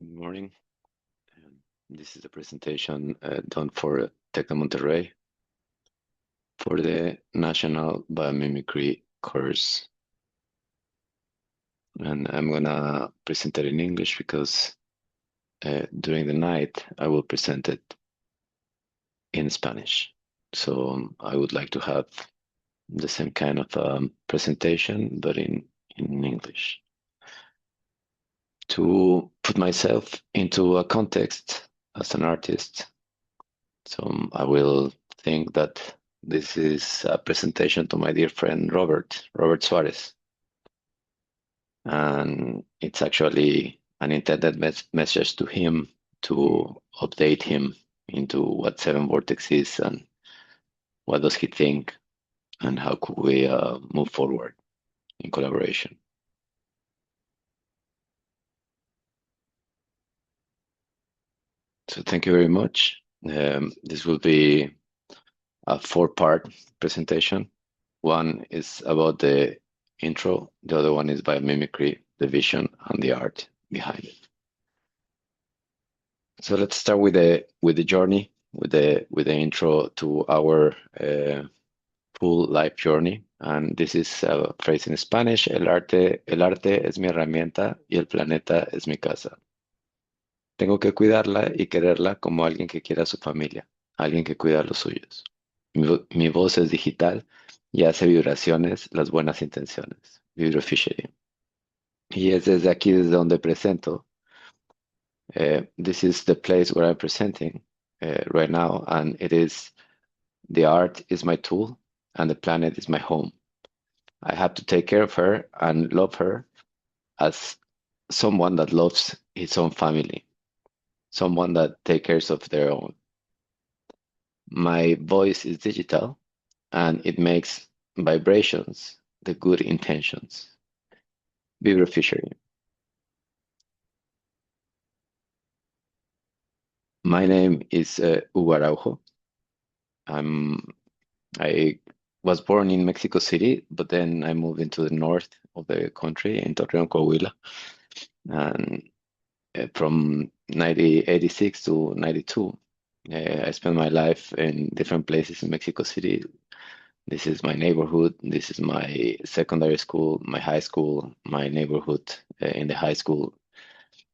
Good morning. This is a presentation done for Tec de Monterrey for the National Biomimicry course. And I'm gonna present it in English because during the night I will present it in Spanish. So I would like to have the same kind of presentation, but in English. To put myself into a context as an artist, so I will think that this is a presentation to my dear friend Robert Suarez. And it's actually an intended message to him to update him into what Seven Vortex is and what does he think and how could we move forward in collaboration. So thank you very much. This will be a 4-part presentation. One is about the intro, the other one is biomimicry, the vision, and the art behind it. So let's start with the journey, with the intro to our full life journey. And this is a phrase in Spanish: el arte es mi herramienta y el planeta es mi casa. Tengo que cuidarla y quererla como alguien que quiera a su familia, alguien que cuida a los suyos. Mi voz es digital y hace vibraciones las buenas intenciones. Vibrofishery. Y es desde aquí desde donde presento. This is the place where I'm presenting right now, and it is the art is my tool and the planet is my home. I have to take care of her and love her as someone that loves his own family, someone that takes care of their own. My voice is digital and it makes vibrations, the good intentions. Vibrofishery. My name is Hugo Araujo. I was born in Mexico City, but then I moved into the north of the country in Torreón, Coahuila. And from 1986 to 92, I spent my life in different places in Mexico City. This is my neighborhood. This is my secondary school, my high school, my neighborhood in the high school.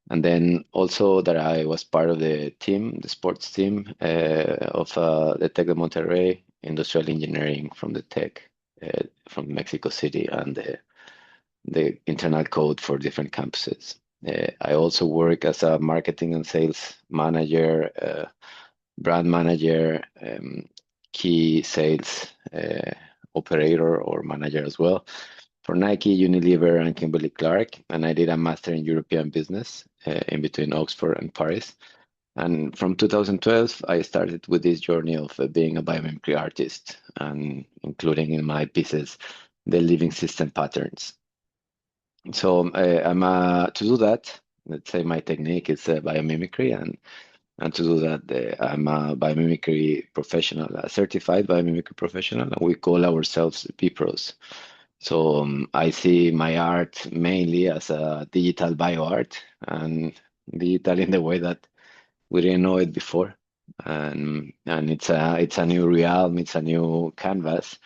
And then also that I was part of the team, the sports team of the Tec de Monterrey, industrial engineering from the Tec from Mexico City, and the internal code for different campuses. I also work as a marketing and sales manager, brand manager, key sales operator or manager as well for Nike, Unilever, and Kimberly-Clark. And I did a master in European business in between Oxford and Paris. And from 2012, I started with this journey of being a biomimicry artist and including in my pieces the living system patterns. So to do that, let's say my technique is biomimicry, and to do that, I'm a biomimicry professional, a certified biomimicry professional, and we call ourselves BPros. So I see my art mainly as a digital bioart, and digital in the way that we didn't know it before, and it's a new realm, it's a new canvas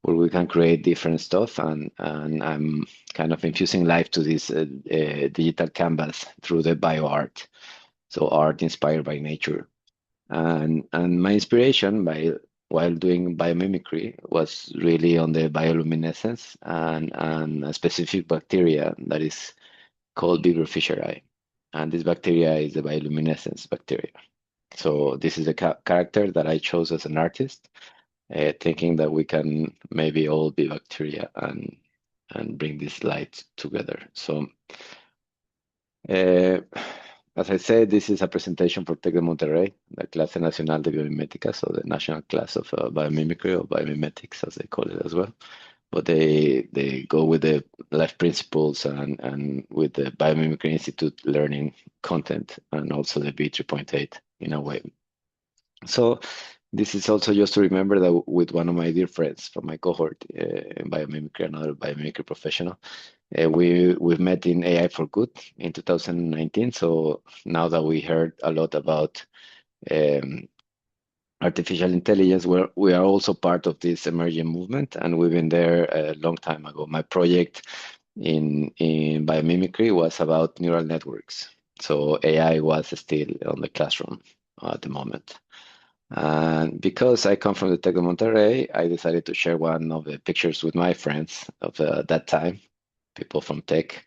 where we can create different stuff, and I'm kind of infusing life to this digital canvas through the bioart. So art inspired by nature, and my inspiration while doing biomimicry was really on the bioluminescence and a specific bacteria that is called Vibrofishery, and this bacteria is the bioluminescence bacteria. So this is a character that I chose as an artist, thinking that we can maybe all be bacteria and bring this light together. So as I said, this is a presentation for Tec de Monterrey, the Clase Nacional de Biomimética, so the national class of biomimicry or biomimetics, as they call it as well. But they go with the life principles and with the Biomimicry Institute learning content and also the B3.8 in a way. So this is also just to remember that with one of my dear friends from my cohort in biomimicry, another biomimicry professional, we've met in AI for Good in 2019. So now that we heard a lot about um, artificial intelligence, we are also part of this emerging movement, and we've been there a long time ago. My project in biomimicry was about neural networks. So AI was still on the classroom at the moment. And because I come from the Tech of Monterrey, I decided to share one of the pictures with my friends of that time, people from tech,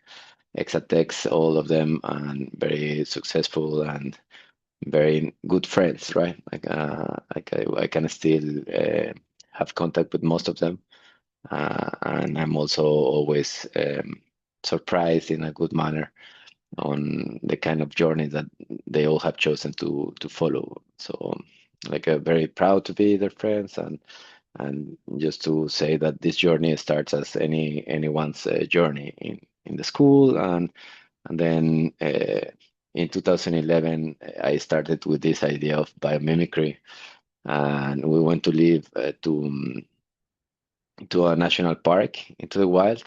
exatecs, all of them, and very successful and very good friends, right? I can still have contact with most of them, and I'm also always surprised in a good manner on the kind of journey that they all have chosen to follow. So, like, very proud to be their friends, and just to say that this journey starts as anyone's journey in the school, and then in 2011 I started with this idea of biomimicry, and we went to live to a national park into the wild,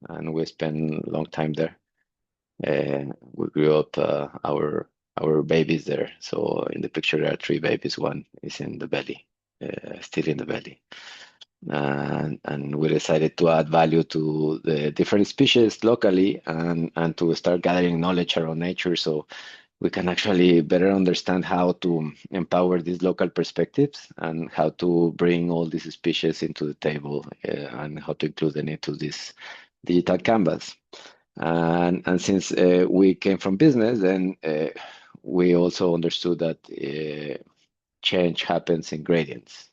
and we spent a long time there. We grew up our babies there. So in the picture there are three babies. One is in the belly, still in the belly. And we decided to add value to the different species locally, and to start gathering knowledge around nature, so we can actually better understand how to empower these local perspectives and how to bring all these species into the table, and how to include them into this digital canvas. And since we came from business, then we also understood that change happens in gradients.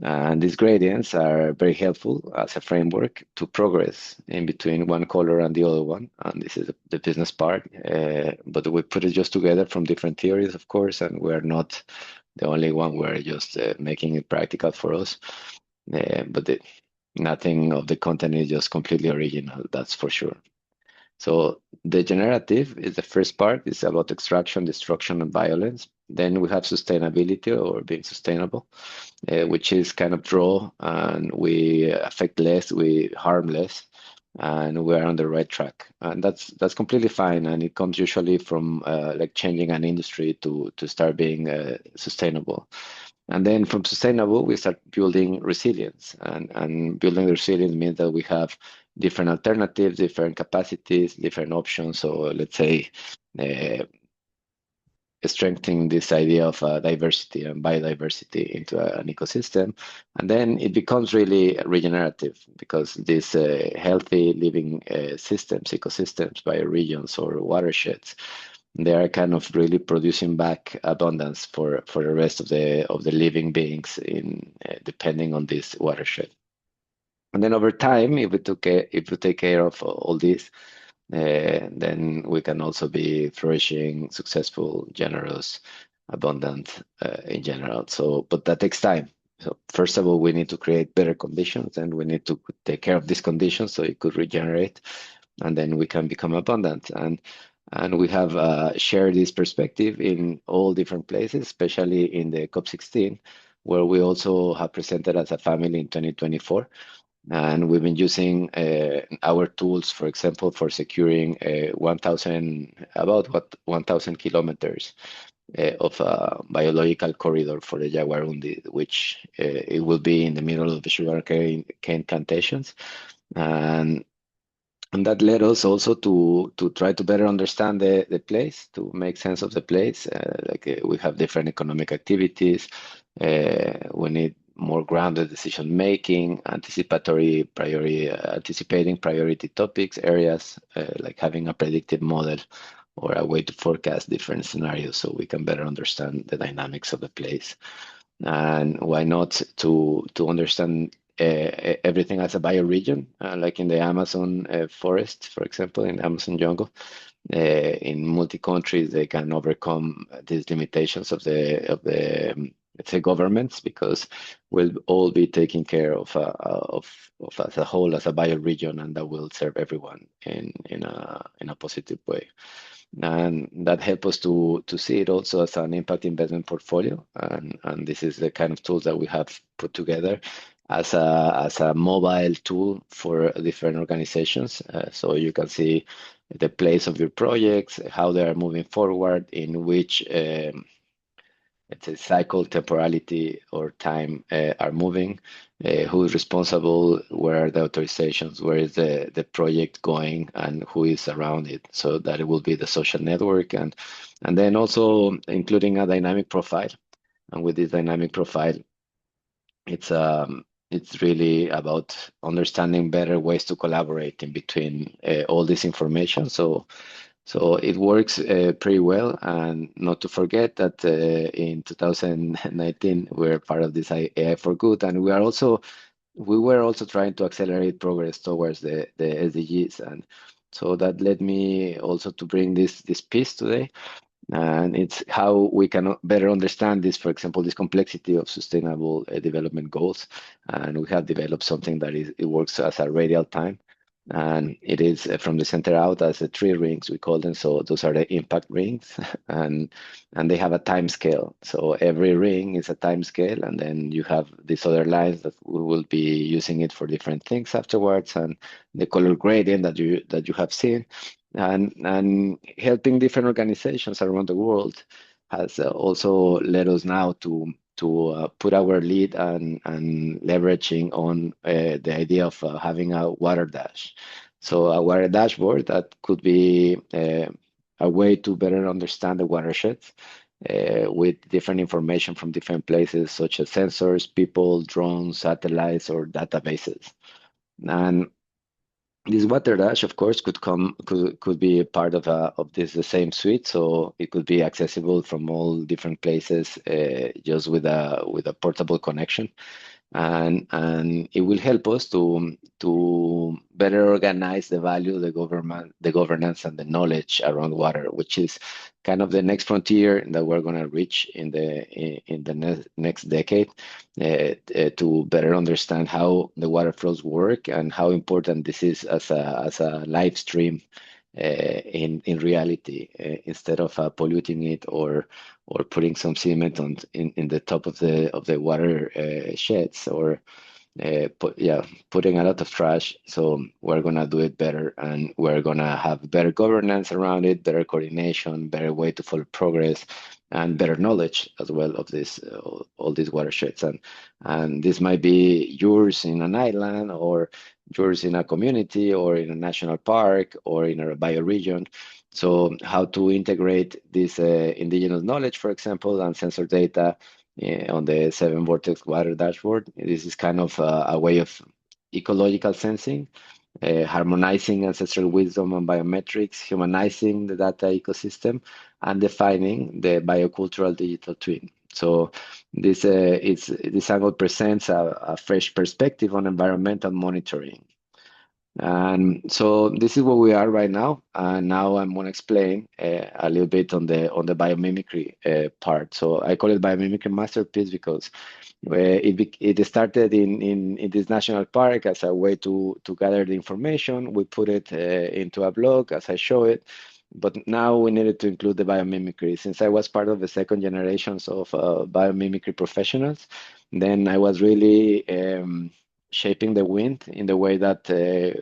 And these gradients are very helpful as a framework to progress in between one color and the other one. And this is the business part. But we put it just together from different theories, of course, and we're not the only one. We're just making it practical for us. But nothing of the content is just completely original, that's for sure. So the generative is the first part. It's about extraction, destruction, and violence. Then we have sustainability, or being sustainable, which is kind of draw, and we affect less, we harm less, and we're on the right track. And that's completely fine. And it comes usually from like changing an industry to start being sustainable. And then from sustainable, we start building resilience. And building resilience means that we have different alternatives, different capacities, different options. So let's say uh, strengthening this idea of diversity and biodiversity into an ecosystem. And then it becomes really regenerative, because these healthy living systems, ecosystems, bioregions, or watersheds, they are kind of really producing back abundance for the rest of the living beings in depending on this watershed. And then over time, if we take care of all this, then we can also be flourishing, successful, generous, abundant in general. So, but that takes time. So first of all, we need to create better conditions, and we need to take care of these conditions so it could regenerate, and then we can become abundant. And we have shared this perspective in all different places, especially in the COP16, where we also have presented as a family in 2024. And we've been using our tools, for example, for securing 1,000 kilometers of a biological corridor for the Jaguarundi, which it will be in the middle of the sugarcane plantations. And that led us also to try to better understand the place, to make sense of the place. We have different economic activities. We need more grounded decision making, anticipating priority topics, areas, like having a predictive model or a way to forecast different scenarios so we can better understand the dynamics of the place. And why not to understand everything as a bioregion, like in the Amazon forest, for example, in the Amazon jungle. In multi countries, they can overcome these limitations of the let's say governments, because we'll all be taking care of as a whole, as a bioregion, and that will serve everyone in a positive way. And that helps us to see it also as an impact investment portfolio. And this is the kind of tools that we have put together. as a mobile tool for different organizations. So you can see the place of your projects, how they are moving forward, in which let's say cycle, temporality, or time are moving, who is responsible, where are the authorizations, where is the project going, and who is around it. So that it will be the social network, and then also including a dynamic profile. And with this dynamic profile, it's really about understanding better ways to collaborate in between all this information. So it works pretty well. And not to forget that in 2019 we're part of this AI for Good, and we were also trying to accelerate progress towards the SDGs, and so that led me also to bring this piece today. And it's how we can better understand this, for example, this complexity of sustainable development goals. And we have developed something that it works as a radial time. And it is from the center out as the three rings, we call them. So those are the impact rings, and they have a time scale. So every ring is a time scale, and then you have these other lines that we will be using it for different things afterwards, and the color gradient that you have seen, and helping different organizations around the world has also led us now to put our lead and leveraging on the idea of having a water dash. So a water dashboard that could be a way to better understand the watersheds with different information from different places, such as sensors, people, drones, satellites, or databases. And this water dash, of course, could be a part of this the same suite, so it could be accessible from all different places, just with a portable connection, and it will help us to better organize the value, the governance, and the knowledge around water, which is kind of the next frontier that we're going to reach in the next decade, to better understand how the water flows work and how important this is as a live stream in reality, instead of polluting it or putting some cement in the top of the water sheds, or putting a lot of trash. So we're gonna do it better, and we're gonna have better governance around it, better coordination, better way to follow progress, and better knowledge as well of this all these watersheds. And this might be yours in an island, or yours in a community, or in a national park, or in a bioregion. So how to integrate this indigenous knowledge, for example, and sensor data on the seven vortex water dashboard. This is kind of a way of ecological sensing, harmonizing ancestral wisdom and biometrics, humanizing the data ecosystem, and defining the biocultural digital twin. So this angle presents a fresh perspective on environmental monitoring. And so this is where we are right now. And now I'm going to explain a little bit on the biomimicry part. So I call it biomimicry masterpiece because it started in this national park as a way to gather the information. We put it into a blog as I show it. But now we needed to include the biomimicry. Since I was part of the second generations of biomimicry professionals, then I was really shaping the wind in the way that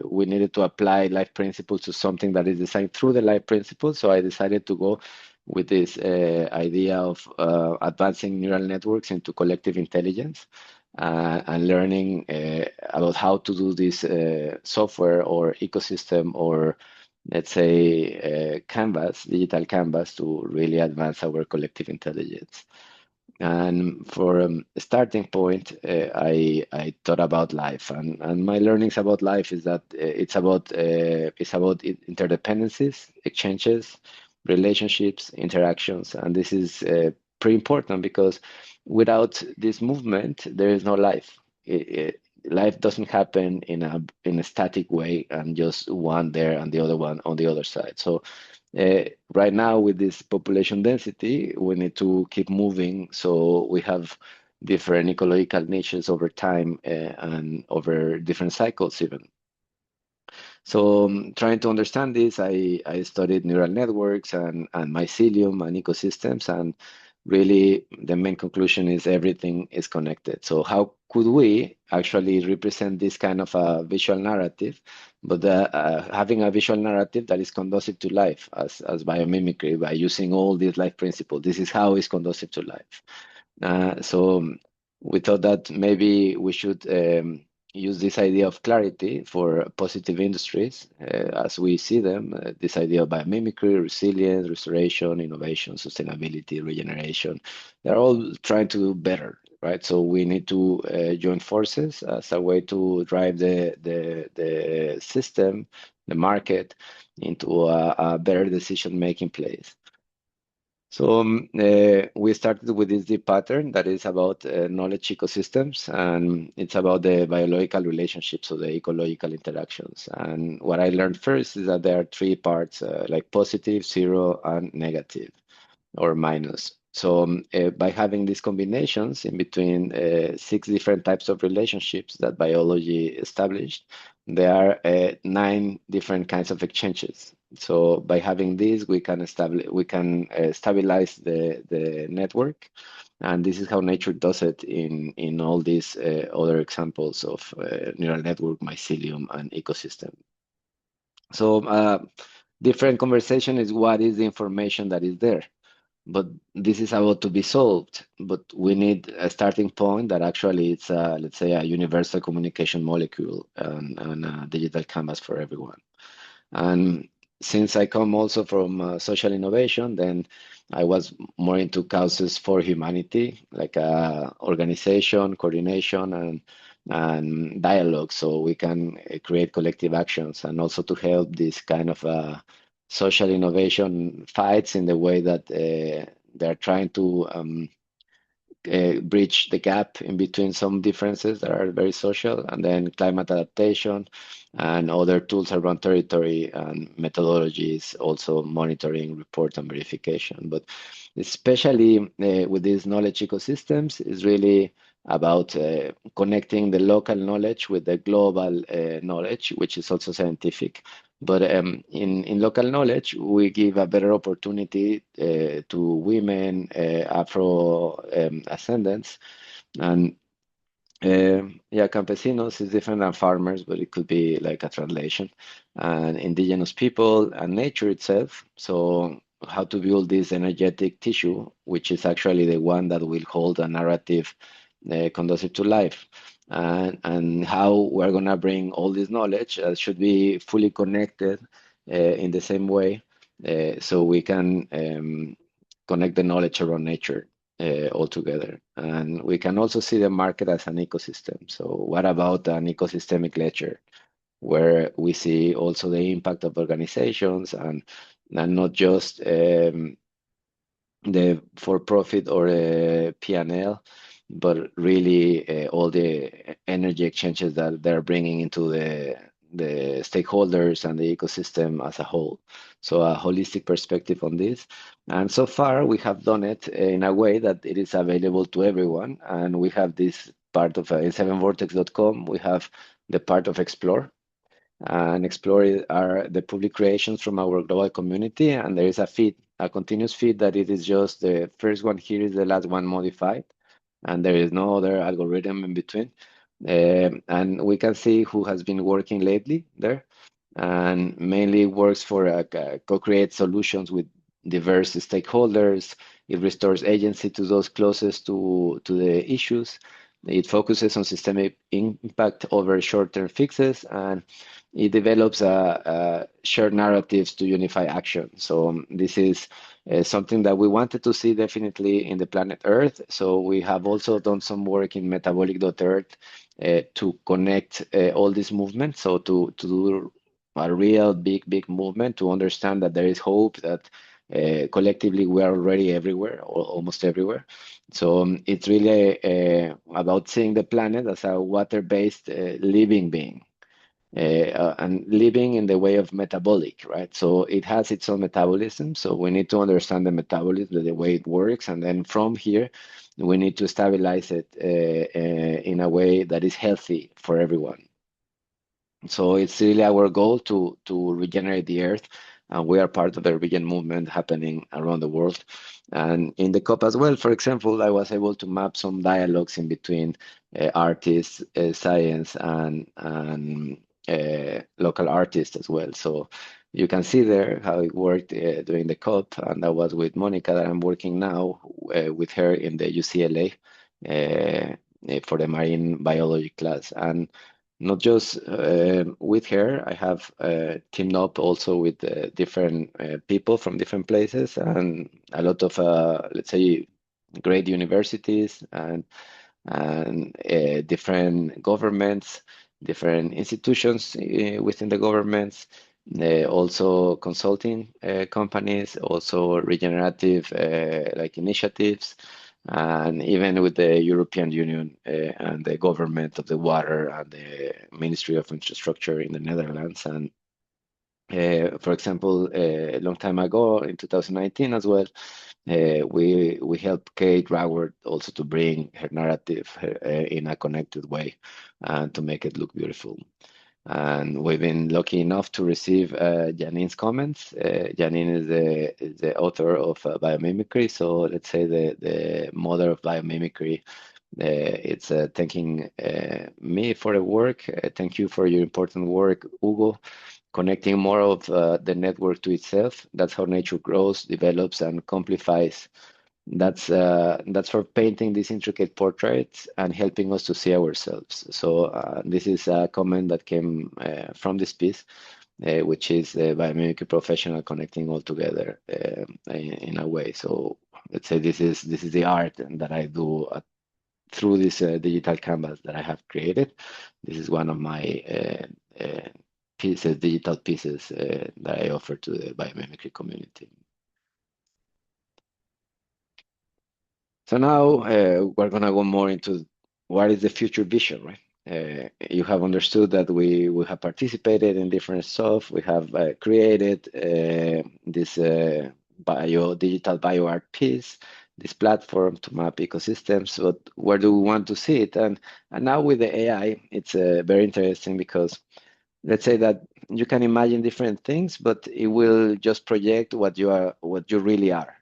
we needed to apply life principles to something that is designed through the life principles. So I decided to go with this idea of advancing neural networks into collective intelligence, and learning about how to do this software or ecosystem, or let's say canvas, digital canvas, to really advance our collective intelligence. And for a starting point, I thought about life, and my learnings about life is that it's about interdependencies, exchanges, relationships, interactions, and this is pretty important because without this movement, there is no life. Life doesn't happen in a static way, and just one there and the other one on the other side. So right now, with this population density, we need to keep moving. So we have different ecological niches over time, and over different cycles even. So trying to understand this, I studied neural networks and mycelium and ecosystems, and really the main conclusion is everything is connected. So how could we actually represent this kind of a visual narrative, but having a visual narrative that is conducive to life as biomimicry by using all these life principles. This is how it's conducive to life. So we thought that maybe we should use this idea of clarity for positive industries as we see them, this idea of biomimicry, resilience, restoration, innovation, sustainability, regeneration. They're all trying to do better, right? So we need to join forces as a way to drive the system, the market, into a better decision-making place. So we started with this deep pattern that is about knowledge ecosystems, and it's about the biological relationships, so the ecological interactions. And what I learned first is that there are three parts, like positive, zero, and negative or minus. So by having these combinations in between six different types of relationships that biology established, there are nine different kinds of exchanges. So by having this, we can stabilize the network, and this is how nature does it in all these other examples of neural network, mycelium, and ecosystem. So different conversation is what is the information that is there, but this is about to be solved. But we need a starting point that actually it's let's say a universal communication molecule and a digital canvas for everyone. And since I come also from social innovation, then I was more into causes for humanity, like organization, coordination, and dialogue, so we can create collective actions, and also to help this kind of social innovation fights in the way that they're trying to bridge the gap in between some differences that are very social, and then climate adaptation and other tools around territory and methodologies, also monitoring, report, and verification. But especially with these knowledge ecosystems is really about connecting the local knowledge with the global knowledge, which is also scientific. But in local knowledge, we give a better opportunity to women, Afro ascendants, and yeah, campesinos is different than farmers, but it could be like a translation, and indigenous people and nature itself. So how to build this energetic tissue, which is actually the one that will hold a narrative conducive to life, and how we're going to bring all this knowledge should be fully connected in the same way, so we can connect the knowledge around nature altogether. And we can also see the market as an ecosystem. So what about an ecosystemic ledger, where we see also the impact of organizations and not just the for-profit or P&L, but really all the energy exchanges that they're bringing into the stakeholders and the ecosystem as a whole. So a holistic perspective on this. And so far, we have done it in a way that it is available to everyone. And we have this part of in 7vortex.com, we have the part of Explore, and Explore are the public creations from our global community. And there is a feed, a continuous feed that it is just the first one here is the last one modified, and there is no other algorithm in between. And we can see who has been working lately there, and mainly works for co-create solutions with diverse stakeholders. It restores agency to those closest to the issues. It focuses on systemic impact over short-term fixes, and it develops shared narratives to unify action. So this is something that we wanted to see definitely in the planet Earth. So we have also done some work in metabolic.earth to connect all these movements. So to do a real big movement, to understand that there is hope, that collectively we are already everywhere, or almost everywhere. So it's really about seeing the planet as a water-based living being. And living in the way of metabolic, right? So it has its own metabolism. So we need to understand the metabolism, the way it works. And then from here, we need to stabilize it in a way that is healthy for everyone. So it's really our goal to regenerate the earth and we are part of the vegan movement happening around the world. And in the COP as well, for example, I was able to map some dialogues in between artists, science, and local artists as well. So you can see there how it worked during the COP, and that was with Monica that I'm working now with her in the UCLA for the marine biology class. And not just with her, I have teamed up also with different people from different places and a lot of, let's say, great universities and different governments, different institutions within the governments, also consulting companies, also regenerative like initiatives, and even with the European Union and the government of the water and the Ministry of Infrastructure in the Netherlands. And for example, a long time ago in 2019 as well, we helped Kate Raworth also to bring her narrative in a connected way and to make it look beautiful. And we've been lucky enough to receive Janine's comments. Janine is the author of Biomimicry, so let's say the mother of Biomimicry. It's thanking me for the work. Thank you for your important work, Hugo, connecting more of the network to itself. That's how nature grows, develops, and amplifies. That's for painting these intricate portraits and helping us to see ourselves. So this is a comment that came from this piece, which is biomimicry professional connecting all together in a way. So let's say this is the art that I do through this digital canvas that I have created. This is one of my pieces, digital pieces that I offer to the biomimicry community. So now we're gonna go more into what is the future vision, right? You have understood that we have participated in different stuff. We have created this digital bio art piece, this platform to map ecosystems. But where do we want to see it? And now with the AI, it's very interesting because let's say that you can imagine different things, but it will just project what you are, what you really are.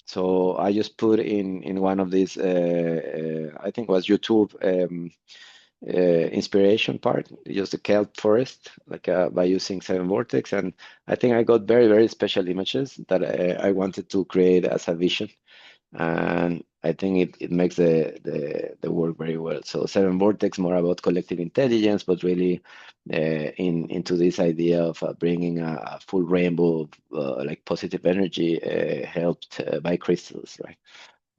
So I just put in one of these, I think it was YouTube inspiration part, just the kelp forest, like by using Seven Vortex, and I think I got very special images that I wanted to create as a vision, and I think it makes the work very well. So Seven Vortex more about collective intelligence, but really into this idea of bringing a full rainbow of like positive energy helped by crystals, right?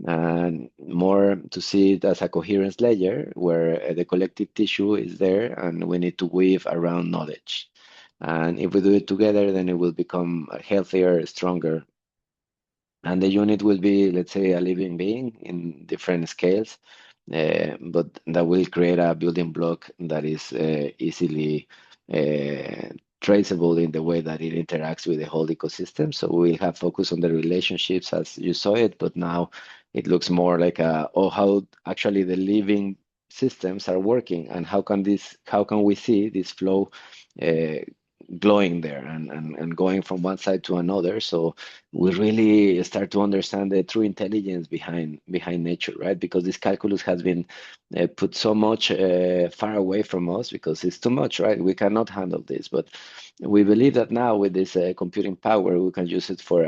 And more to see it as a coherence layer where the collective tissue is there and we need to weave around knowledge. And if we do it together, then it will become healthier, stronger, and the unit will be, let's say, a living being in different scales, but that will create a building block that is easily traceable in the way that it interacts with the whole ecosystem. So we'll have focus on the relationships as you saw it, but now it looks more like how actually the living systems are working and how can we see this flow uh, glowing there and going from one side to another. So we really start to understand the true intelligence behind nature, right? Because this calculus has been put so much far away from us because it's too much, right? We cannot handle this, but we believe that now with this computing power, we can use it for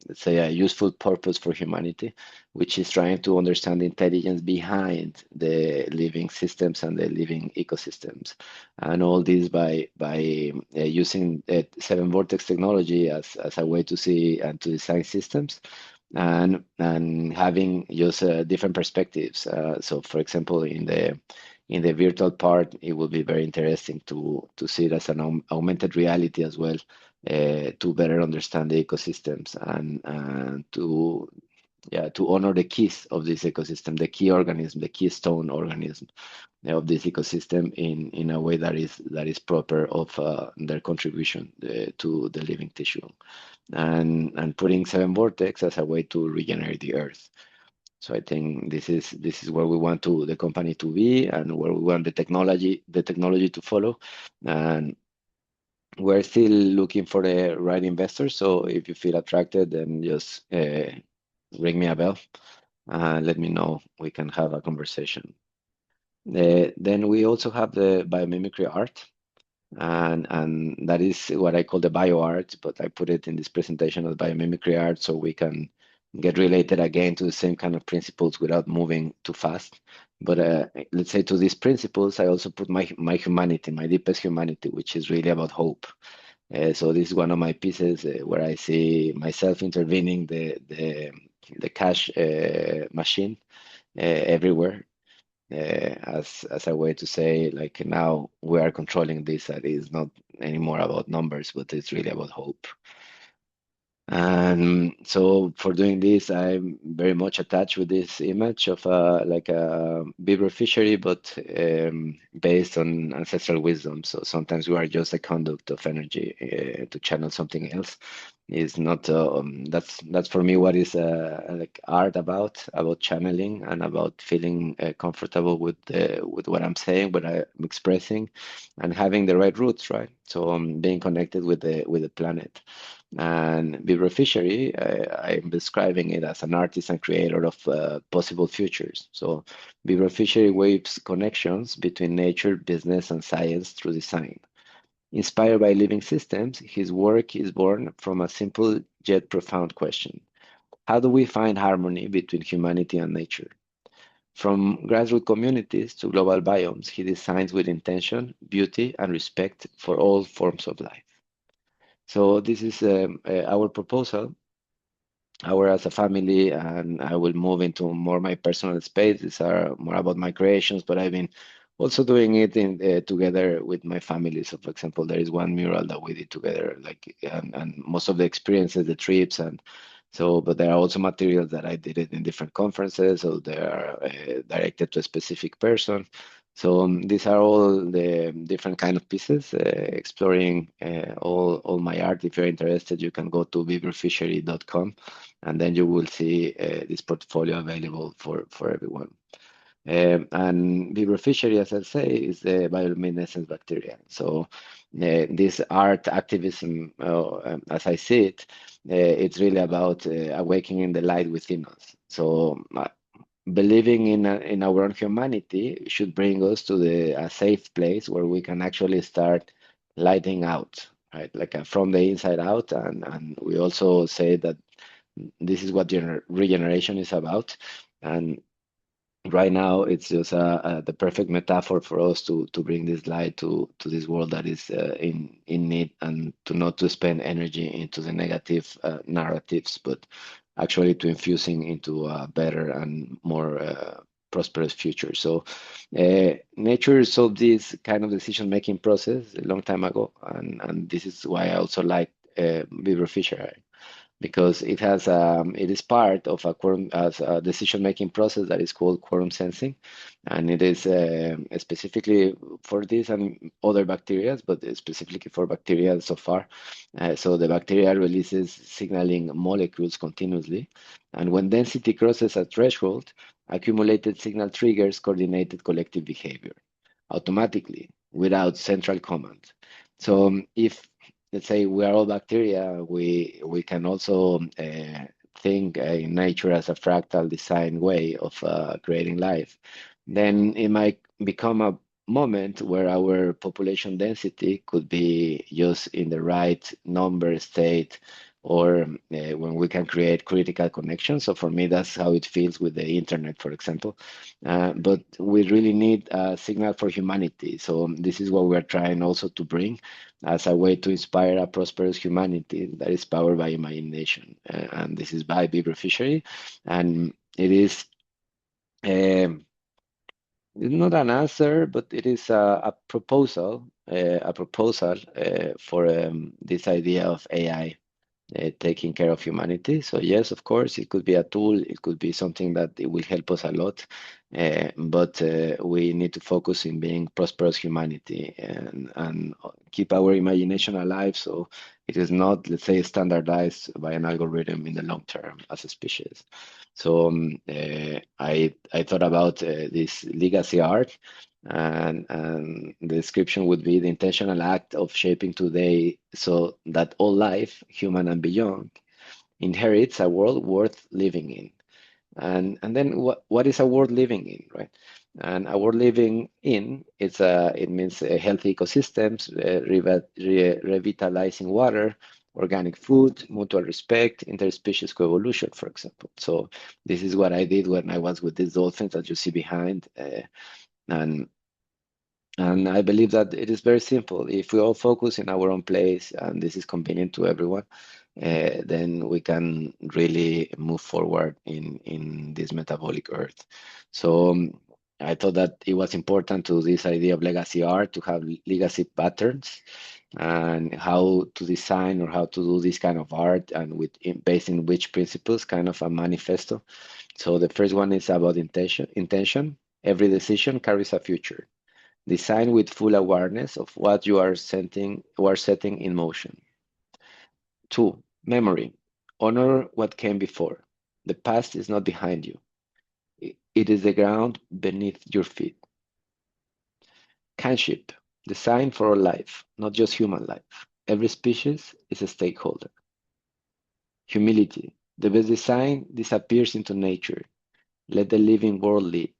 let's say a useful purpose for humanity, which is trying to understand the intelligence behind the living systems and the living ecosystems, and all this by using seven vortex technology as a way to see and to design systems, and having just different perspectives. So, for example, in the virtual part, it will be very interesting to see it as an augmented reality as well, to better understand the ecosystems and to to honor the keys of this ecosystem, the key organism, the keystone organism of this ecosystem in a way that is proper of their contribution to the living tissue, and putting seven vortex as a way to regenerate the earth. So I think this is where we want to the company to be and where we want the technology to follow, and we're still looking for the right investor. So if you feel attracted, then just ring me a bell and let me know. We can have a conversation. Then we also have the biomimicry art, and that is what I call the bio art, but I put it in this presentation as biomimicry art so we can get related again to the same kind of principles without moving too fast. But let's say to these principles, I also put my humanity, my deepest humanity, which is really about hope. So this is one of my pieces where I see myself intervening the cash machine everywhere as a way to say like now we are controlling this. That is not anymore about numbers, but it's really about hope. And so for doing this, I'm very much attached with this image of like a beaver fishery, but based on ancestral wisdom. So sometimes we are just a conduct of energy to channel something else. Is not that's for me what is like art about channeling and about feeling comfortable with what I'm saying, what I'm expressing, and having the right roots, right? So being connected with the planet. And Beaver Fishery, I'm describing it as an artist and creator of possible futures. So Beaver Fishery weaves connections between nature, business, and science through design. Inspired by living systems, his work is born from a simple yet profound question. How do we find harmony between humanity and nature? From grassroots communities to global biomes, he designs with intention, beauty, and respect for all forms of life. So this is our proposal, our as a family, and I will move into more my personal space. These are more about my creations, but I've been also doing it in together with my family. So, for example, there is one mural that we did together, like, and most of the experiences, the trips, and so. But there are also materials that I did it in different conferences, so they are directed to a specific person. So these are all the different kind of pieces, exploring all my art. If you're interested, you can go to beaverfishery.com and then you will see this portfolio available for everyone. And beaver fishery, as I say, is the bioluminescence bacteria. So this art activism, as I see it, it's really about awakening the light within us. So believing in our own humanity should bring us to a safe place where we can actually start lighting out, right? Like from the inside out. And we also say that this is what regeneration is about. And right now, it's just the perfect metaphor for us to bring this light to this world that is in need, and to not to spend energy into the negative narratives, but actually to infusing into a better and more prosperous future. So nature solved this kind of decision-making process a long time ago, and this is why I also like beaver fishery, because it is part of a quorum as a decision making process that is called quorum sensing, and it is specifically for this and other bacteria, but specifically for bacteria so far. So the bacteria releases signaling molecules continuously, and when density crosses a threshold, accumulated signal triggers coordinated collective behavior automatically without central command. So if let's say we are all bacteria, we can also think in nature as a fractal design way of creating life. Then it might become a moment where our population density could be just in the right number state, or when we can create critical connections. So for me, that's how it feels with the internet, for example. But we really need a signal for humanity. So this is what we're trying also to bring as a way to inspire a prosperous humanity that is powered by imagination. And this is by Beaver Fishery. And it is it's not an answer, but it is a proposal for this idea of AI taking care of humanity. So yes, of course, it could be a tool. It could be something that it will help us a lot. But we need to focus in being prosperous humanity and keep our imagination alive. So it is not, let's say, standardized by an algorithm in the long term as a species. So I thought about this legacy art. And the description would be the intentional act of shaping today so that all life, human and beyond, inherits a world worth living in. And then what is a world living in, right? And a world living in, it means healthy ecosystems, revitalizing water, organic food, mutual respect, interspecies coevolution, for example. So this is what I did when I was with these dolphins that you see behind. And and I believe that it is very simple. If we all focus in our own place and this is convenient to everyone, then we can really move forward in this metabolic earth. So I thought that it was important to this idea of legacy art to have legacy patterns and how to design or how to do this kind of art and based in which principles, kind of a manifesto. So the first one is about intention. Intention. Every decision carries a future. Design with full awareness of what you are setting in motion. Two, memory. Honor what came before. The past is not behind you. It is the ground beneath your feet. Kinship. Design for all life, not just human life. Every species is a stakeholder. Humility. The best design disappears into nature. Let the living world lead.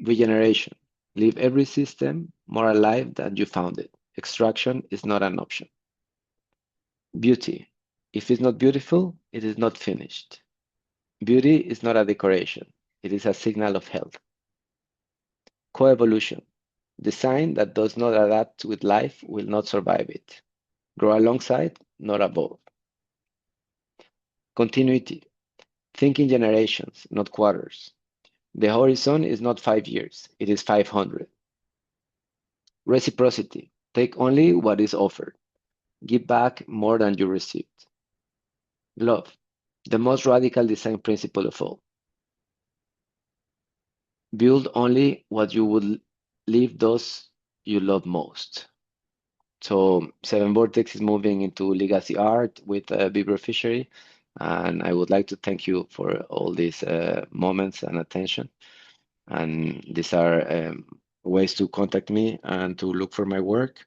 Regeneration. Leave every system more alive than you found it. Extraction is not an option. Beauty. If it's not beautiful, it is not finished. Beauty is not a decoration, it is a signal of health. Coevolution. Design that does not adapt with life will not survive it. Grow alongside, not above. Continuity. Think in generations, not quarters. The horizon is not 5 years, it is 500. Reciprocity. Take only what is offered. Give back more than you received. Love. The most radical design principle of all. Build only what you would leave those you love most. So Seven Vortex is moving into legacy art with beaver fishery, and I would like to thank you for all these moments and attention. And these are ways to contact me and to look for my work.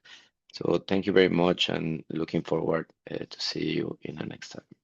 So thank you very much, and looking forward to see you in the next time.